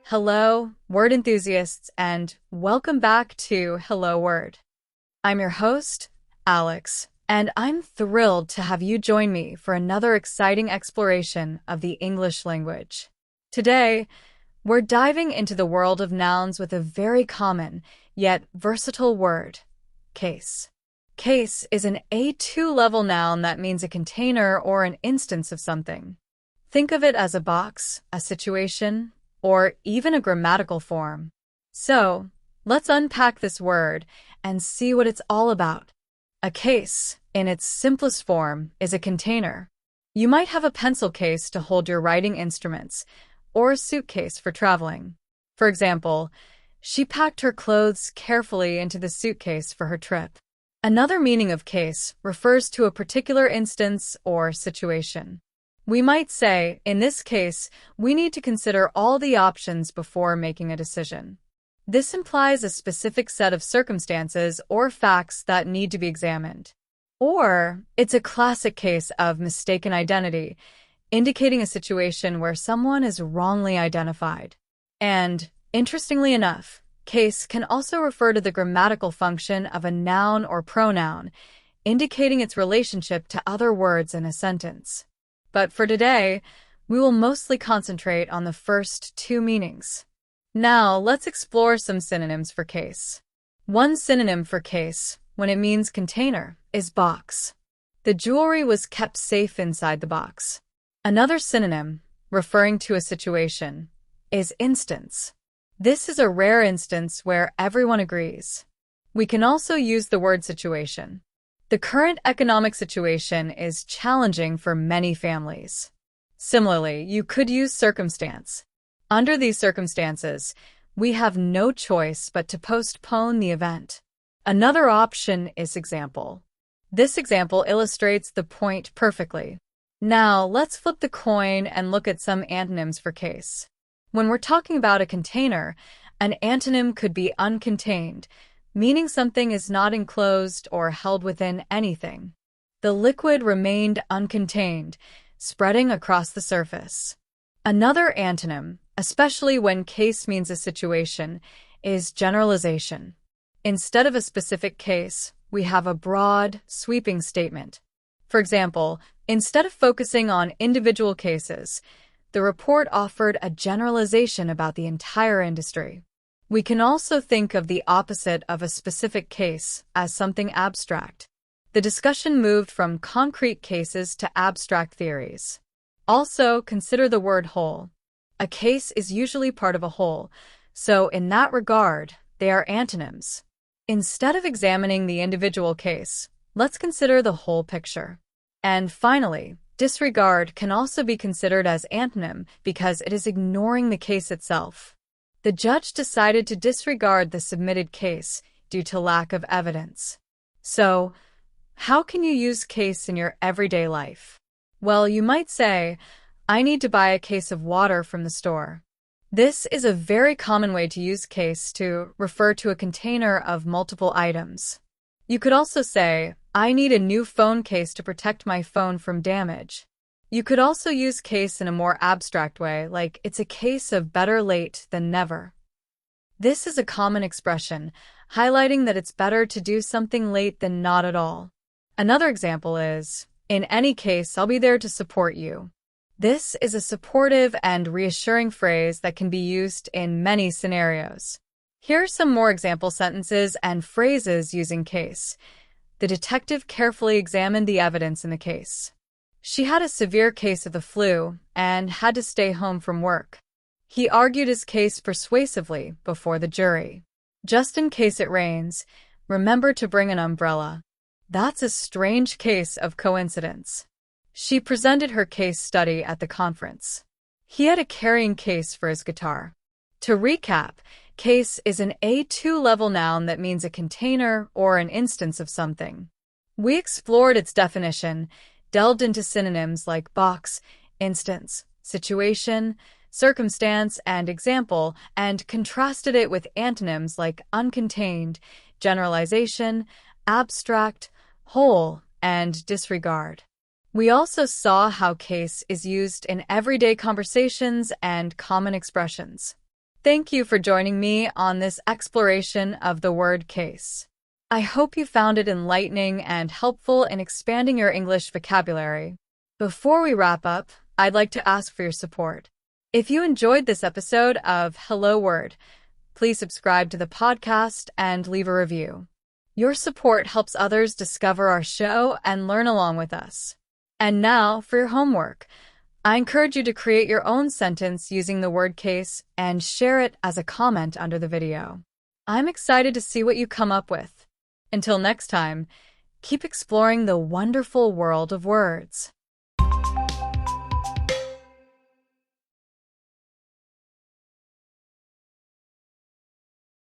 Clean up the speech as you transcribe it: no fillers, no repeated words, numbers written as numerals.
Hello, word enthusiasts, and welcome back to Hello Word. I'm your host, Alex, and I'm thrilled to have you join me for another exciting exploration of the English language. Today, we're diving into the world of nouns with a very common, yet versatile word, case. Case is an A2 level noun that means a container or an instance of something. Think of it as a box, a situation, or even a grammatical form. So, let's unpack this word and see what it's all about. A case, in its simplest form, is a container. You might have a pencil case to hold your writing instruments, or a suitcase for traveling. For example, she packed her clothes carefully into the suitcase for her trip. Another meaning of case refers to a particular instance or situation. We might say, in this case, we need to consider all the options before making a decision. This implies a specific set of circumstances or facts that need to be examined. Or, it's a classic case of mistaken identity, indicating a situation where someone is wrongly identified. And, interestingly enough, case can also refer to the grammatical function of a noun or pronoun, indicating its relationship to other words in a sentence. But for today, we will mostly concentrate on the first two meanings. Now, let's explore some synonyms for case. One synonym for case, when it means container, is box. The jewelry was kept safe inside the box. Another synonym, referring to a situation, is instance. This is a rare instance where everyone agrees. We can also use the word situation. The current economic situation is challenging for many families. Similarly, you could use circumstance. Under these circumstances, we have no choice but to postpone the event. Another option is example. This example illustrates the point perfectly. Now, let's flip the coin and look at some antonyms for case. When we're talking about a container, an antonym could be uncontained, meaning something is not enclosed or held within anything. The liquid remained uncontained, spreading across the surface. Another antonym, especially when case means a situation, is generalization. Instead of a specific case, we have a broad, sweeping statement. For example, instead of focusing on individual cases, the report offered a generalization about the entire industry. We can also think of the opposite of a specific case as something abstract. The discussion moved from concrete cases to abstract theories. Also, consider the word whole. A case is usually part of a whole, so in that regard, they are antonyms. Instead of examining the individual case, let's consider the whole picture. And finally, disregard can also be considered as antonym because it is ignoring the case itself. The judge decided to disregard the submitted case due to lack of evidence. So, how can you use case in your everyday life? Well, you might say, I need to buy a case of water from the store. This is a very common way to use case to refer to a container of multiple items. You could also say, I need a new phone case to protect my phone from damage. You could also use case in a more abstract way, like it's a case of better late than never. This is a common expression, highlighting that it's better to do something late than not at all. Another example is, in any case, I'll be there to support you. This is a supportive and reassuring phrase that can be used in many scenarios. Here are some more example sentences and phrases using case. The detective carefully examined the evidence in the case. She had a severe case of the flu and had to stay home from work. He argued his case persuasively before the jury. Just in case it rains, remember to bring an umbrella. That's a strange case of coincidence. She presented her case study at the conference. He had a carrying case for his guitar. To recap, case is an A2 level noun that means a container or an instance of something. We explored its definition, delved into synonyms like box, instance, situation, circumstance, and example, and contrasted it with antonyms like uncontained, generalization, abstract, whole, and disregard. We also saw how case is used in everyday conversations and common expressions. Thank you for joining me on this exploration of the word case. I hope you found it enlightening and helpful in expanding your English vocabulary. Before we wrap up, I'd like to ask for your support. If you enjoyed this episode of Hello Word, please subscribe to the podcast and leave a review. Your support helps others discover our show and learn along with us. And now for your homework. I encourage you to create your own sentence using the word case and share it as a comment under the video. I'm excited to see what you come up with. Until next time, keep exploring the wonderful world of words.